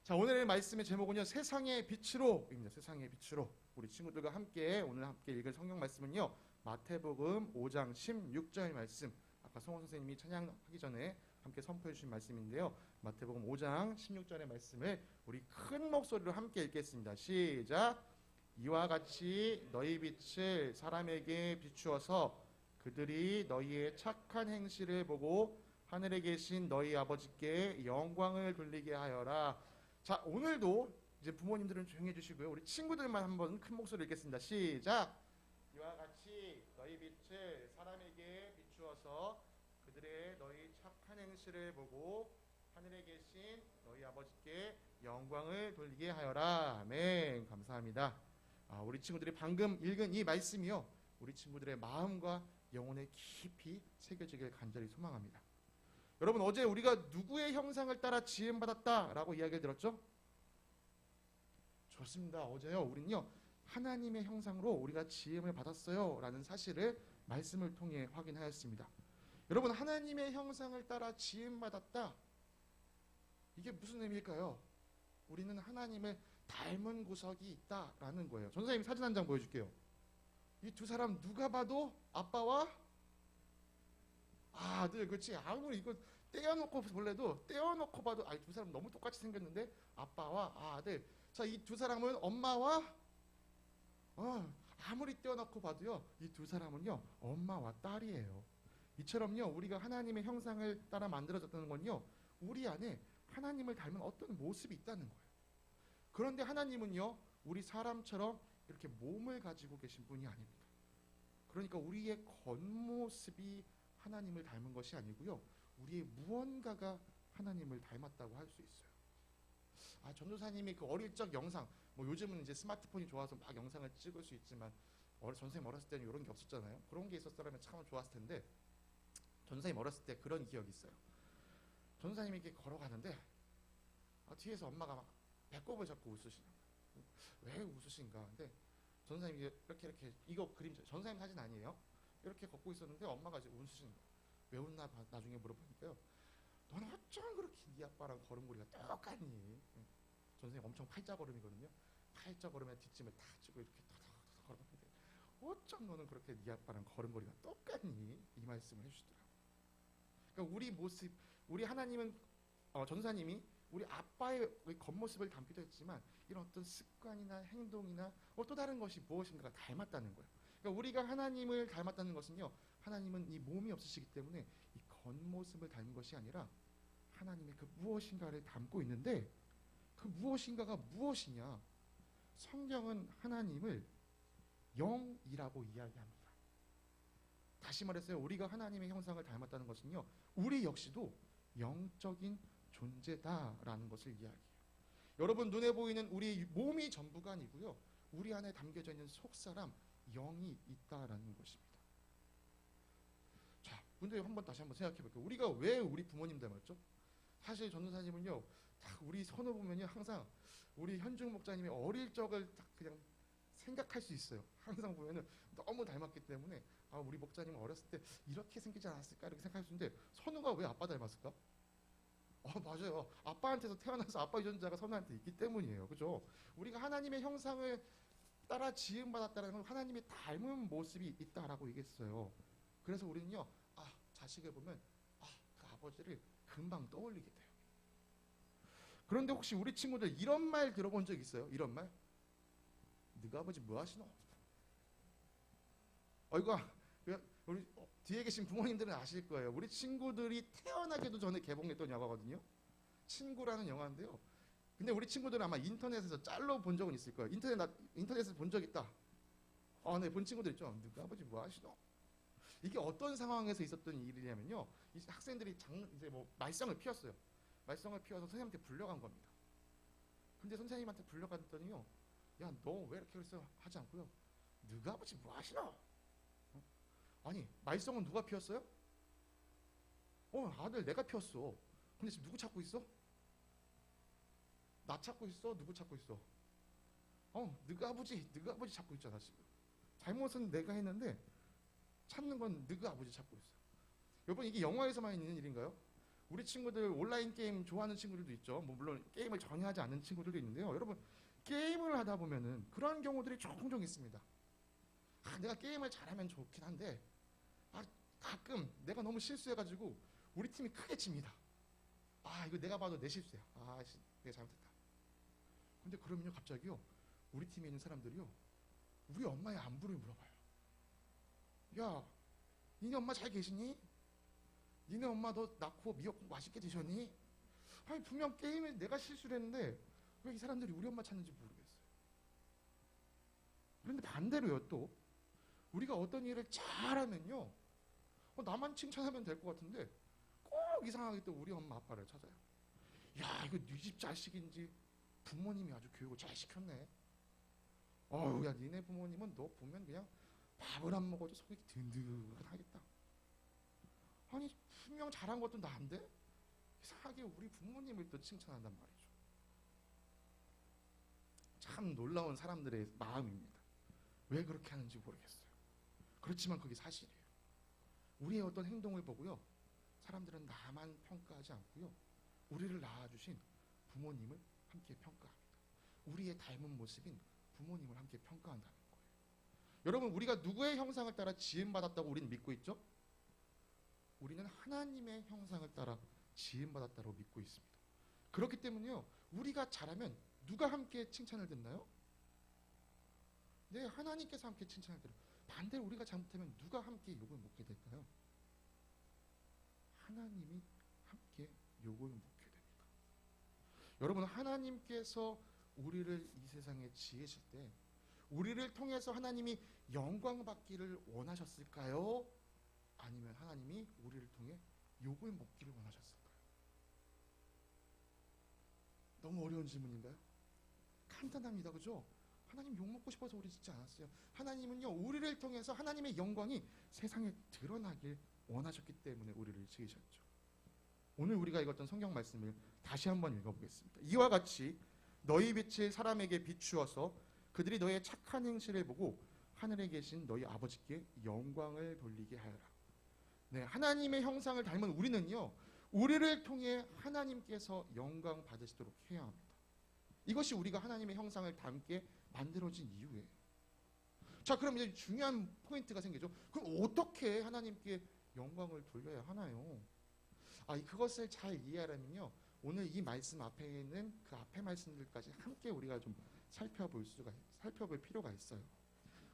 자, 오늘의 말씀의 제목은요, 세상의 빛으로입니다. 세상의 빛으로. 우리 친구들과 함께 오늘 함께 읽을 성경 말씀은요, 마태복음 5장 16절 말씀. 아까 성호 선생님이 찬양하기 전에 함께 선포해 주신 말씀인데요. 마태복음 5장 16절의 말씀을 우리 큰 목소리로 함께 읽겠습니다. 시작. 이와 같이 너희 빛을 사람에게 비추어서 그들이 너희의 착한 행실을 보고 하늘에 계신 너희 아버지께 영광을 돌리게 하여라. 자, 오늘도 이제 부모님들은 조용히 해주시고요. 우리 친구들만 한번 큰 목소리로 읽겠습니다. 시작. 이와 같이 너희 빛을 사람에게 비추어서 그들의 너희 착한 행실을 보고 하늘에 계신 너희 아버지께 영광을 돌리게 하여라. 아멘. 감사합니다. 우리 친구들이 방금 읽은 이 말씀이요, 우리 친구들의 마음과 영혼에 깊이 새겨지길 간절히 소망합니다. 여러분, 어제 우리가 누구의 형상을 따라 지음받았다라고 이야기를 들었죠? 좋습니다. 어제요, 우리는요, 하나님의 형상으로 우리가 지음을 받았어요 라는 사실을 말씀을 통해 확인하였습니다. 여러분, 하나님의 형상을 따라 지음받았다, 이게 무슨 의미일까요? 우리는 하나님을 닮은 구석이 있다라는 거예요. 전사님 사진 한 장 보여줄게요. 이 두 사람 누가 봐도 아빠와 아들, 그렇지. 아무리 이거 떼어놓고 볼래도, 떼어놓고 봐도 두 사람 너무 똑같이 생겼는데 아빠와 아들. 자, 이 두 사람은 엄마와 아무리 떼어놓고 봐도요, 이 두 사람은요, 엄마와 딸이에요. 이처럼요, 우리가 하나님의 형상을 따라 만들어졌다는 건요, 우리 안에 하나님을 닮은 어떤 모습이 있다는 거예요. 그런데 하나님은요, 우리 사람처럼 이렇게 몸을 가지고 계신 분이 아닙니다. 그러니까 우리의 겉모습이 하나님을 닮은 것이 아니고요, 우리의 무언가가 하나님을 닮았다고 할 수 있어요. 전도사님이 그 어릴 적 영상, 뭐 요즘은 이제 스마트폰이 좋아서 막 영상을 찍을 수 있지만 전도사님 어렸을 때는 이런 게 없었잖아요. 그런 게 있었더라면 참 좋았을 텐데, 전도사님 어렸을 때 그런 기억이 있어요. 전도사님이 이렇게 걸어가는데 뒤에서 엄마가 막 배꼽을 잡고 웃으시는 거예요. 왜 웃으신가? 근데 전도사님이 이렇게 이거 그림, 전도사님 사진 아니에요? 이렇게 걷고 있었는데 엄마가 이제 웃으시는 거예요. 왜 웃나 나중에 물어보니까요, 너는 어쩜 그렇게 네 아빠랑 걸음걸이가 똑같니? 전선생님 엄청 팔자 걸음이거든요. 팔자 걸음에 뒷짐을 다 쥐고 이렇게 터덕터덕 걸어가는데 어쩜 너는 그렇게 네 아빠랑 걸음걸이가 똑같니? 이 말씀을 해주시더라고요. 그러니까 우리 모습, 우리 하나님은 전사님이 우리 아빠의 겉모습을 담기도 했지만 이런 어떤 습관이나 행동이나 또 다른 것이 무엇인가가 닮았다는 거예요. 그러니까 우리가 하나님을 닮았다는 것은요, 하나님은 이 몸이 없으시기 때문에 이 겉모습을 닮은 것이 아니라 하나님의 그 무엇인가를 담고 있는데, 그 무엇인가가 무엇이냐? 성경은 하나님을 영이라고 이야기합니다. 다시 말해서요, 우리가 하나님의 형상을 닮았다는 것은요, 우리 역시도 영적인 존재다라는 것을 이야기해요. 여러분, 눈에 보이는 우리 몸이 전부가 아니고요, 우리 안에 담겨져 있는 속사람, 영이 있다라는 것입니다. 자, 근데 다시 한번 생각해 볼게요. 우리가 왜 우리 부모님 닮았죠? 사실 전도사님은요, 딱 우리 손을 보면요, 항상 우리 현중 목사님의 어릴 적을 딱 그냥 생각할 수 있어요. 항상 보면은 너무 닮았기 때문에 우리 목사님은 어렸을 때 이렇게 생기지 않았을까 이렇게 생각할 수 있는데, 선우가 왜 아빠 닮았을까? 맞아요. 아빠한테서 태어나서 아빠 유전자가 선우한테 있기 때문이에요. 그죠? 우리가 하나님의 형상을 따라 지음받았다는 건 하나님의 닮은 모습이 있다라고 얘기했어요. 그래서 우리는요, 자식을 보면 그 아버지를 금방 떠올리게 돼요. 그런데 혹시 우리 친구들 이런 말 들어본 적 있어요? 이런 말? 너가 아버지 뭐 하시노? 이거 우리 뒤에 계신 부모님들은 아실 거예요. 우리 친구들이 태어나기도 전에 개봉했던 영화거든요. 친구라는 영화인데요. 근데 우리 친구들은 아마 인터넷에서 짤로 본 적은 있을 거예요. 인터넷에서 본 적 있다. 네, 본 친구들 있죠. 너가 아버지 뭐 하시노? 이게 어떤 상황에서 있었던 일이냐면요, 이 학생들이 이제 뭐 말썽을 피웠어요. 말썽을 피워서 선생님한테 불려간 겁니다. 근데 선생님한테 불려갔더니요, 야, 너 왜 이렇게 그랬어? 하지 않고요, 너가 아버지 뭐 하시노? 아니, 말썽은 누가 피웠어요? 아들 내가 피웠어. 근데 지금 누구 찾고 있어? 나 찾고 있어? 누구 찾고 있어? 너가 아버지 찾고 있잖아. 지금 잘못은 내가 했는데 찾는 건 너가 아버지 찾고 있어. 여러분, 이게 영화에서만 있는 일인가요? 우리 친구들 온라인 게임 좋아하는 친구들도 있죠. 뭐 물론 게임을 전혀 하지 않는 친구들도 있는데요. 여러분 게임을 하다 보면은 그런 경우들이 종종 있습니다. 내가 게임을 잘하면 좋긴 한데 가끔 내가 너무 실수해가지고 우리 팀이 크게 집니다. 이거 내가 봐도 내 실수야. 내가 잘못했다. 근데 그러면요 갑자기요 우리 팀에 있는 사람들이요 우리 엄마의 안부를 물어봐요. 야, 니네 엄마 잘 계시니? 니네 엄마 너 낳고 미역국 맛있게 드셨니? 분명 게임에 내가 실수를 했는데 왜 이 사람들이 우리 엄마 찾는지 모르겠어요. 그런데 반대로요 또 우리가 어떤 일을 잘하면요 나만 칭찬하면 될 것 같은데 꼭 이상하게 또 우리 엄마 아빠를 찾아요. 야, 이거 네 집 자식인지 부모님이 아주 교육을 잘 시켰네. 야, 니네 부모님은 너 보면 그냥 밥을 안 먹어도 속이 든든하겠다. 아니 분명 잘한 것도 나인데 이상하게 우리 부모님을 또 칭찬한단 말이죠. 참 놀라운 사람들의 마음입니다. 왜 그렇게 하는지 모르겠어요. 그렇지만 그게 사실이에요. 우리의 어떤 행동을 보고요 사람들은 나만 평가하지 않고요 우리를 낳아주신 부모님을 함께 평가합니다. 우리의 닮은 모습인 부모님을 함께 평가한다는 거예요. 여러분 우리가 누구의 형상을 따라 지음받았다고 우리는 믿고 있죠? 우리는 하나님의 형상을 따라 지음받았다고 믿고 있습니다. 그렇기 때문에요 우리가 잘하면 누가 함께 칭찬을 듣나요? 네, 하나님께서 함께 칭찬을 들어요. 반대로 우리가 잘못하면 누가 함께 욕을 먹게 될까요? 하나님이 함께 욕을 먹게 됩니다. 여러분 하나님께서 우리를 이 세상에 지으실 때 우리를 통해서 하나님이 영광 받기를 원하셨을까요? 아니면 하나님이 우리를 통해 욕을 먹기를 원하셨을까요? 너무 어려운 질문인가요? 간단합니다. 그죠? 하나님 욕 먹고 싶어서 우리 짓지 않았어요. 하나님은요 우리를 통해서 하나님의 영광이 세상에 드러나길 원하셨기 때문에 우리를 지으셨죠. 오늘 우리가 읽었던 성경 말씀을 다시 한번 읽어보겠습니다. 이와 같이 너희 빛을 사람에게 비추어서 그들이 너의 착한 행실을 보고 하늘에 계신 너희 아버지께 영광을 돌리게 하여라. 네, 하나님의 형상을 닮은 우리는요 우리를 통해 하나님께서 영광 받으시도록 해야 합니다. 이것이 우리가 하나님의 형상을 닮게 만들어진 이유예요. 자, 그럼 이제 중요한 포인트가 생기죠. 그럼 어떻게 하나님께 영광을 돌려야 하나요? 그것을 잘 이해하려면요 오늘 이 말씀 앞에 있는 그 앞에 말씀들까지 함께 우리가 좀 살펴볼 필요가 있어요.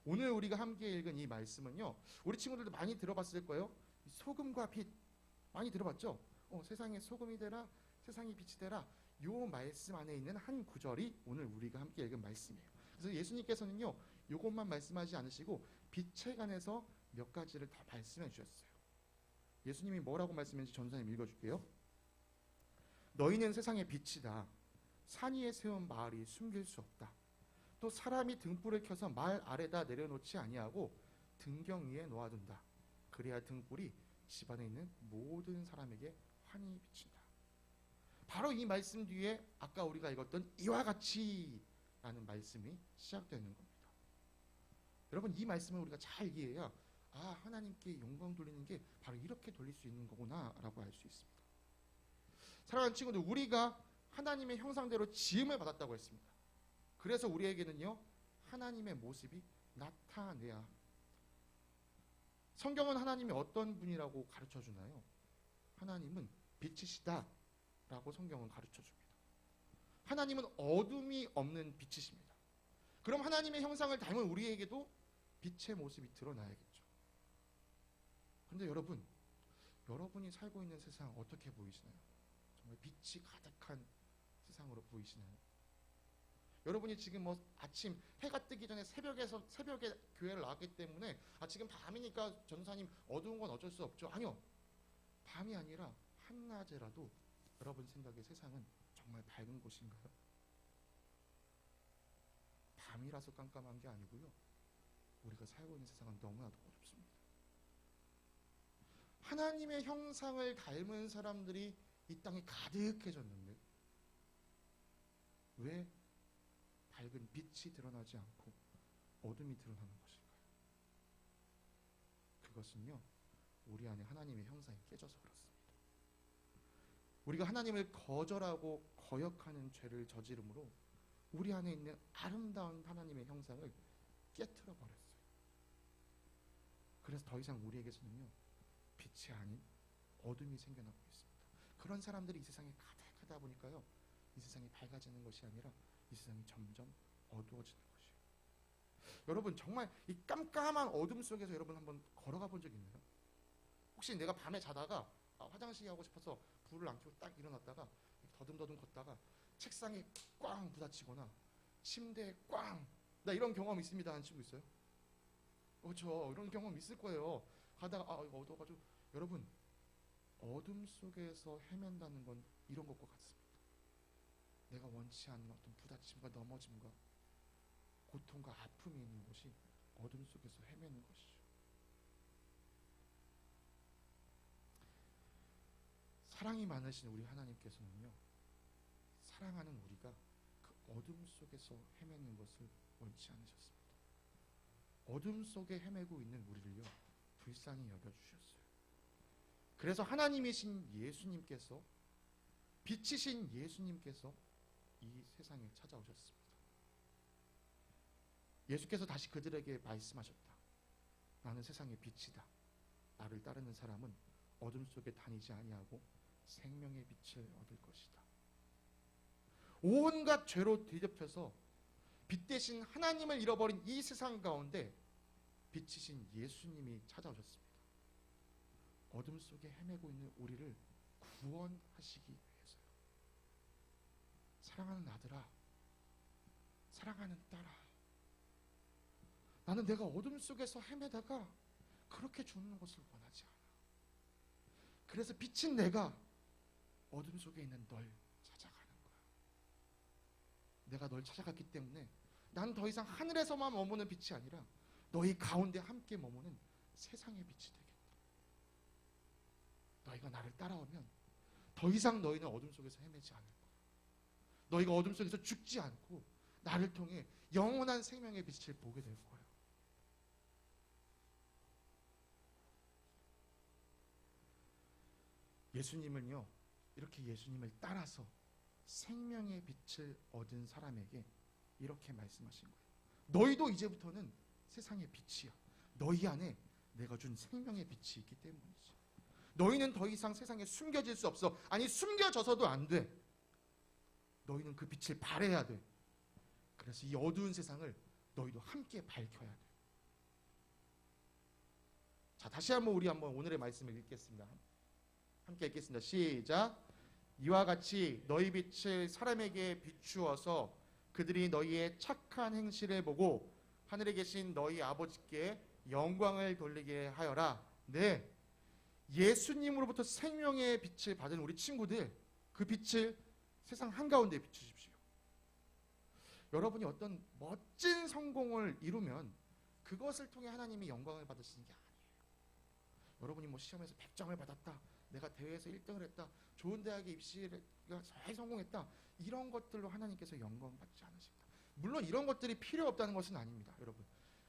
오늘 우리가 함께 읽은 이 말씀은요 우리 친구들도 많이 들어봤을 거예요. 소금과 빛 많이 들어봤죠? 세상의 소금이 되라 세상의 빛이 되라 요 말씀 안에 있는 한 구절이 오늘 우리가 함께 읽은 말씀이에요. 그래서 예수님께서는요 요것만 말씀하지 않으시고 빛에 관해서 몇 가지를 더 말씀해 주셨어요. 예수님이 뭐라고 말씀했는지 전사님 읽어줄게요. 너희는 세상의 빛이다. 산 위에 세운 마을이 숨길 수 없다. 또 사람이 등불을 켜서 말 아래다 내려놓지 아니하고 등경 위에 놓아둔다. 그래야 등불이 집 안에 있는 모든 사람에게 환히 비친다. 바로 이 말씀 뒤에 아까 우리가 읽었던 이와 같이 라는 말씀이 시작되는 겁니다. 여러분 이 말씀을 우리가 잘 이해해야 하나님께 영광 돌리는 게 바로 이렇게 돌릴 수 있는 거구나 라고 알 수 있습니다. 사랑하는 친구들, 우리가 하나님의 형상대로 지음을 받았다고 했습니다. 그래서 우리에게는요 하나님의 모습이 나타내야 합니다. 성경은 하나님이 어떤 분이라고 가르쳐 주나요? 하나님은 빛이시다 라고 성경은 가르쳐 줍니다. 하나님은 어둠이 없는 빛이십니다. 그럼 하나님의 형상을 닮은 우리에게도 빛의 모습이 드러나야겠죠. 그런데 여러분이 살고 있는 세상 어떻게 보이시나요? 정말 빛이 가득한 세상으로 보이시나요? 여러분이 지금 아침 해가 뜨기 전에 새벽에 교회를 나왔기 때문에 지금 밤이니까 전사님 어두운 건 어쩔 수 없죠. 아니요. 밤이 아니라 한낮에라도 여러분 생각에 세상은 정말 밝은 곳인가요? 밤이라서 깜깜한 게 아니고요. 우리가 살고 있는 세상은 너무나도 어둡습니다. 하나님의 형상을 닮은 사람들이 이 땅에 가득해졌는데 왜 밝은 빛이 드러나지 않고 어둠이 드러나는 것일까요? 그것은요 우리 안에 하나님의 형상이 깨져서 그렇습니다. 우리가 하나님을 거절하고 거역하는 죄를 저지름으로 우리 안에 있는 아름다운 하나님의 형상을 깨트려 버렸어요. 그래서 더 이상 우리에게서는요, 빛이 아닌 어둠이 생겨나고 있습니다. 그런 사람들이 이 세상에 가득하다 보니까요, 이 세상이 밝아지는 것이 아니라 이 세상이 점점 어두워지는 것이에요. 여러분, 정말 이 깜깜한 어둠 속에서 여러분 한번 걸어가 본 적 있나요? 혹시 내가 밤에 자다가 화장실 가고 싶어서 불을 안 켜고 딱 일어났다가 더듬더듬 걷다가 책상에 꽝 부딪히거나 침대에 꽝, 나 이런 경험 있습니다 하는 친구 있어요? 그렇죠. 이런 경험 있을 거예요. 가다가 이거 어두워가지고. 여러분, 어둠 속에서 헤맨다는 건 이런 것과 같습니다. 내가 원치 않는 어떤 부딪힘과 넘어짐과 고통과 아픔이 있는 것이 어둠 속에서 헤매는 것이죠. 사랑이 많으신 우리 하나님께서는요, 사랑하는 우리가 그 어둠 속에서 헤매는 것을 원치 않으셨습니다. 어둠 속에 헤매고 있는 우리를요, 불쌍히 여겨주셨어요. 그래서 하나님이신 예수님께서, 빛이신 예수님께서 이 세상에 찾아오셨습니다. 예수께서 다시 그들에게 말씀하셨다. 나는 세상의 빛이다. 나를 따르는 사람은 어둠 속에 다니지 아니하고 생명의 빛을 얻을 것이다. 온갖 죄로 뒤덮여서 빛 대신 하나님을 잃어버린 이 세상 가운데 빛이신 예수님이 찾아오셨습니다. 어둠 속에 헤매고 있는 우리를 구원하시기 위해서요. 사랑하는 아들아, 사랑하는 딸아, 나는 내가 어둠 속에서 헤매다가 그렇게 죽는 것을 원하지 않아. 그래서 빛인 내가 어둠 속에 있는 널 찾아가는 거야. 내가 널 찾아갔기 때문에 난 더 이상 하늘에서만 머무는 빛이 아니라 너희 가운데 함께 머무는 세상의 빛이 되겠다. 너희가 나를 따라오면 더 이상 너희는 어둠 속에서 헤매지 않을 거야. 너희가 어둠 속에서 죽지 않고 나를 통해 영원한 생명의 빛을 보게 될 거야. 예수님은요, 이렇게 예수님을 따라서 생명의 빛을 얻은 사람에게 이렇게 말씀하신 거예요. 너희도 이제부터는 세상의 빛이야. 너희 안에 내가 준 생명의 빛이 있기 때문이지. 너희는 더 이상 세상에 숨겨질 수 없어. 아니, 숨겨져서도 안 돼. 너희는 그 빛을 발해야 돼. 그래서 이 어두운 세상을 너희도 함께 밝혀야 돼. 자, 다시 한번 우리 한번 오늘의 말씀을 읽겠습니다. 함께 읽겠습니다. 시작. 이와 같이 너희 빛을 사람에게 비추어서 그들이 너희의 착한 행실을 보고 하늘에 계신 너희 아버지께 영광을 돌리게 하여라. 네, 예수님으로부터 생명의 빛을 받은 우리 친구들, 그 빛을 세상 한가운데 비추십시오. 여러분이 어떤 멋진 성공을 이루면 그것을 통해 하나님이 영광을 받으시는 게 아니에요. 여러분이 뭐 시험에서 100점을 받았다, 내가 대회에서 1등을 했다, 좋은 대학에 입시가 잘 성공했다, 이런 것들로 하나님께서 영광 받지 않으십니다. 물론 이런 것들이 필요 없다는 것은 아닙니다.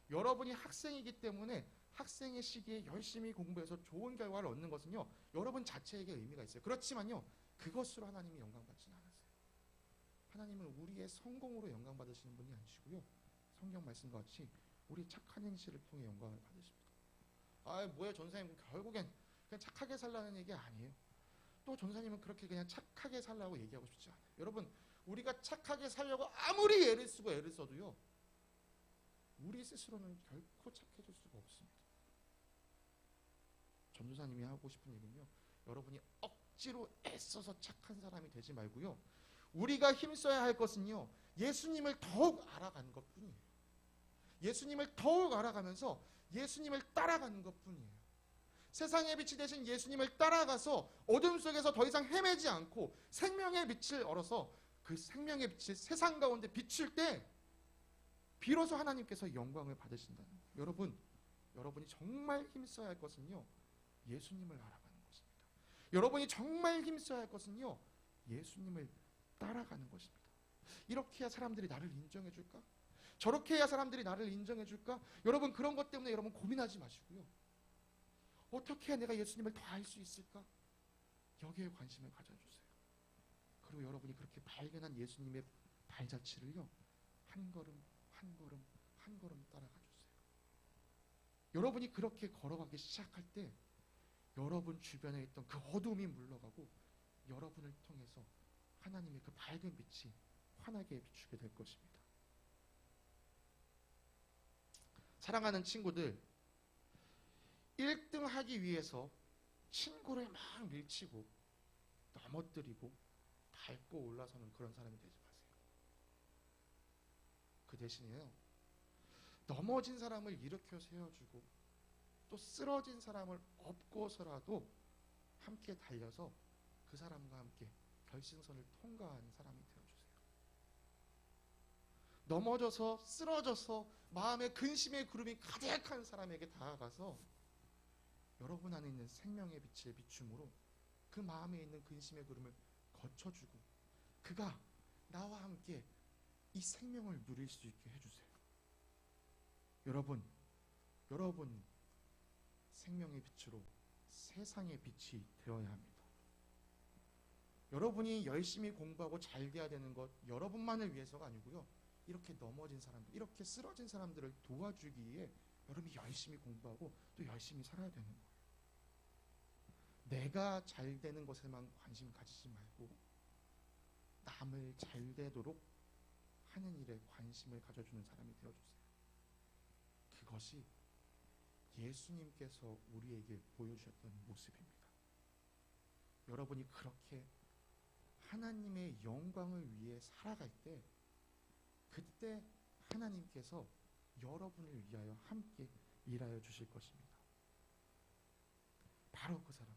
여러분이 학생이기 때문에 학생의 시기에 열심히 공부해서 좋은 결과를 얻는 것은요, 여러분 자체에게 의미가 있어요. 그렇지만요, 그것으로 하나님이 영광 받지는 않으세요. 하나님은 우리의 성공으로 영광 받으시는 분이 아니시고요, 성경 말씀과 같이 우리 착한 행실을 통해 영광을 받으십니다. 뭐야 전사님, 결국엔 그냥 착하게 살라는 얘기 아니에요. 또 전사님은 그렇게 그냥 착하게 살라고 얘기하고 싶지 않아요. 여러분, 우리가 착하게 살려고 아무리 애를 쓰고 애를 써도요, 우리 스스로는 결코 착해질 수가 없습니다. 전도사님이 하고 싶은 얘기는요, 여러분이 억지로 애써서 착한 사람이 되지 말고요, 우리가 힘써야 할 것은요, 예수님을 더욱 알아가는 것뿐이에요. 예수님을 더욱 알아가면서 예수님을 따라가는 것뿐이에요. 세상의 빛이 되신 예수님을 따라가서 어둠 속에서 더 이상 헤매지 않고 생명의 빛을 얻어서 그 생명의 빛이 세상 가운데 비출 때 비로소 하나님께서 영광을 받으신다는 거예요. 여러분이 정말 힘써야 할 것은요, 예수님을 알아가는 것입니다. 여러분이 정말 힘써야 할 것은요, 예수님을 따라가는 것입니다. 이렇게 해야 사람들이 나를 인정해 줄까? 저렇게 해야 사람들이 나를 인정해 줄까? 여러분, 그런 것 때문에 여러분 고민하지 마시고요, 어떻게 해야 내가 예수님을 더 알 수 있을까? 여기에 관심을 가져주세요. 그리고 여러분이 그렇게 발견한 예수님의 발자취를요, 한 걸음 한 걸음 한 걸음 따라가 주세요. 여러분이 그렇게 걸어가기 시작할 때 여러분 주변에 있던 그 어둠이 물러가고 여러분을 통해서 하나님의 그 밝은 빛이 환하게 비추게 될 것입니다. 사랑하는 친구들, 1등 하기 위해서 친구를 막 밀치고 넘어뜨리고 밟고 올라서는 그런 사람이 되지 마세요. 그 대신에요, 넘어진 사람을 일으켜 세워주고 또 쓰러진 사람을 업고서라도 함께 달려서 그 사람과 함께 결승선을 통과하는 사람이 되어주세요. 넘어져서 쓰러져서 마음에 근심의 구름이 가득한 사람에게 다가가서 여러분 안에 있는 생명의 빛을 비춤으로 그 마음에 있는 근심의 구름을 거쳐주고 그가 나와 함께 이 생명을 누릴 수 있게 해주세요. 여러분 생명의 빛으로 세상의 빛이 되어야 합니다. 여러분이 열심히 공부하고 잘 돼야 되는 것 여러분만을 위해서가 아니고요, 이렇게 넘어진 사람들, 이렇게 쓰러진 사람들을 도와주기 위해 여러분이 열심히 공부하고 또 열심히 살아야 되는 거예요. 내가 잘 되는 것에만 관심 가지지 말고 남을 잘 되도록 하는 일에 관심을 가져주는 사람이 되어주세요. 그것이 예수님께서 우리에게 보여주셨던 모습입니다. 여러분이 그렇게 하나님의 영광을 위해 살아갈 때, 그때 하나님께서 여러분을 위하여 함께 일하여 주실 것입니다. 바로 그 사람,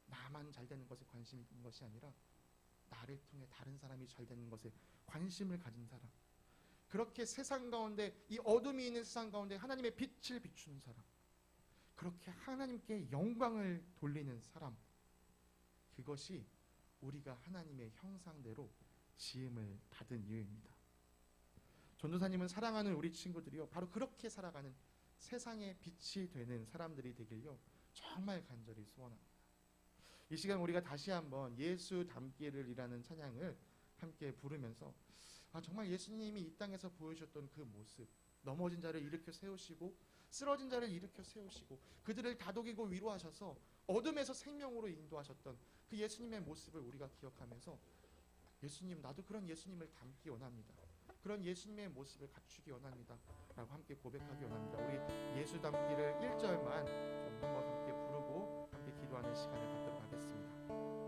나만 잘 되는 것에 관심이 있는 것이 아니라 나를 통해 다른 사람이 잘 되는 것에 관심을 가진 사람, 그렇게 세상 가운데, 이 어둠이 있는 세상 가운데 하나님의 빛을 비추는 사람, 그렇게 하나님께 영광을 돌리는 사람, 그것이 우리가 하나님의 형상대로 지음을 받은 이유입니다. 전도사님은 사랑하는 우리 친구들이요, 바로 그렇게 살아가는 세상의 빛이 되는 사람들이 되길요 정말 간절히 소원합니다. 이 시간 우리가 다시 한번 예수 닮기를이라는 찬양을 함께 부르면서 정말 예수님이 이 땅에서 보여주셨던 그 모습, 넘어진 자를 일으켜 세우시고 쓰러진 자를 일으켜 세우시고 그들을 다독이고 위로하셔서 어둠에서 생명으로 인도하셨던 그 예수님의 모습을 우리가 기억하면서, 예수님, 나도 그런 예수님을 닮기 원합니다, 그런 예수님의 모습을 갖추기 원합니다 라고 함께 고백하기 원합니다. 우리 예수 닮기를 1절만 좀 한번 함께 부르고 함께 기도하는 시간을